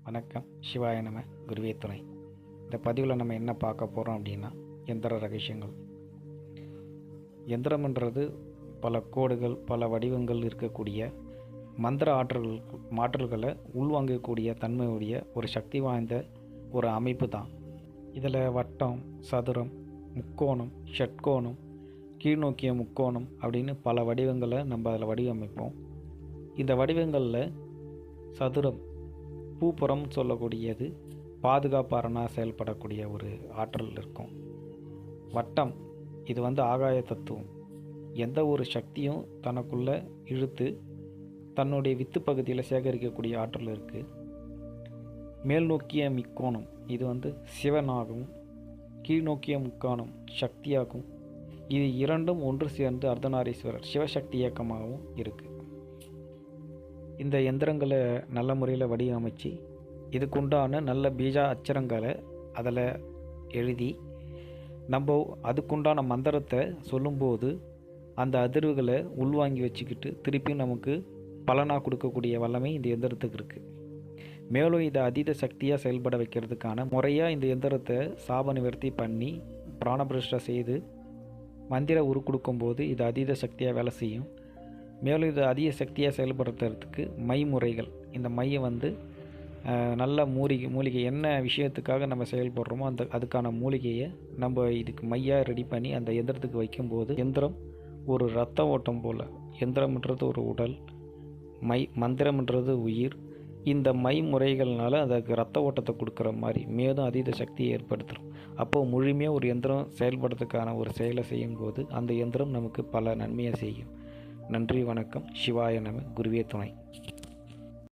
வணக்கம். சிவாய நம. குருவே துணை. இந்த பதிவில் நம்ம என்ன பார்க்க போகிறோம் அப்படின்னா, எந்திர ரகசியங்கள். எந்திரம்ன்றது பல கோடுகள், பல வடிவங்கள் இருக்கக்கூடிய மந்திர ஆற்றல்களை உள்வாங்கக்கூடிய தன்மையுடைய ஒரு சக்தி வாய்ந்த ஒரு அமைப்பு தான். இதில் வட்டம், சதுரம், முக்கோணம், ஷட்கோணம், கீழ்நோக்கிய முக்கோணம் அப்படின்னு பல வடிவங்களை நம்ம அதில் வடிவமைப்போம். இந்த வடிவங்களில் சதுரம் பூப்புறம் சொல்லக்கூடியது பாதுகாப்பு அரணாக செயல்படக்கூடிய ஒரு ஆற்றல் இருக்கும். வட்டம் இது ஆகாய தத்துவம். எந்த ஒரு சக்தியும் தனக்குள்ளே இழுத்து தன்னுடைய வித்து பகுதியில் சேகரிக்கக்கூடிய ஆற்றல் இருக்குது. மேல் நோக்கிய முக்கோணம் இது சிவனாகவும், கீழ்நோக்கிய முக்கோணம் சக்தியாகவும், இது இரண்டும் ஒன்று சேர்ந்து அர்த்தநாரீஸ்வரர் சிவசக்தி இயக்கமாகவும் இருக்குது. இந்த எந்திரங்களை நல்ல முறையில் வடிவமைச்சு இதுக்குண்டான நல்ல பீஜா அச்சரங்களை அதில் எழுதி நம்ம அதுக்குண்டான மந்திரத்தை சொல்லும்போது அந்த அதிர்வுகளை உள்வாங்கி வச்சுக்கிட்டு திருப்பி நமக்கு பலனாக கொடுக்கக்கூடிய வல்லமை இந்த எந்திரத்துக்கு இருக்குது. மேலும் இதை அதீத சக்தியாக செயல்பட வைக்கிறதுக்கான முறையாக இந்த எந்திரத்தை சாப நிவர்த்தி பண்ணி பிராணபிரஷ்டை செய்து மந்திர உரு கொடுக்கும்போது இது அதீத சக்தியாக வேலை செய்யும். மேலும் இது அதிக சக்தியாக செயல்படுத்துறதுக்கு மை முறைகள். இந்த மையை நல்ல மூலிகை என்ன விஷயத்துக்காக நம்ம செயல்படுறோமோ அதுக்கான மூலிகையை நம்ம இதுக்கு மையாக ரெடி பண்ணி அந்த எந்திரத்துக்கு வைக்கும்போது எந்திரம் ஒரு இரத்த ஓட்டம் போல். எந்திரம்ன்றது ஒரு உடல், மந்திரம்ன்றது உயிர். இந்த மை முறைகள்னால அதுக்கு இரத்த ஓட்டத்தை கொடுக்குற மாதிரி மேலும் அதீத சக்தியை ஏற்படுத்துகிறோம். அப்போது முழுமையாக ஒரு எந்திரம் செயல்படுறதுக்கான ஒரு செயலை செய்யும்போது அந்த எந்திரம் நமக்கு பல நன்மையை செய்யும். நன்றி, வணக்கம். சிவாய நம. குருவே துணை.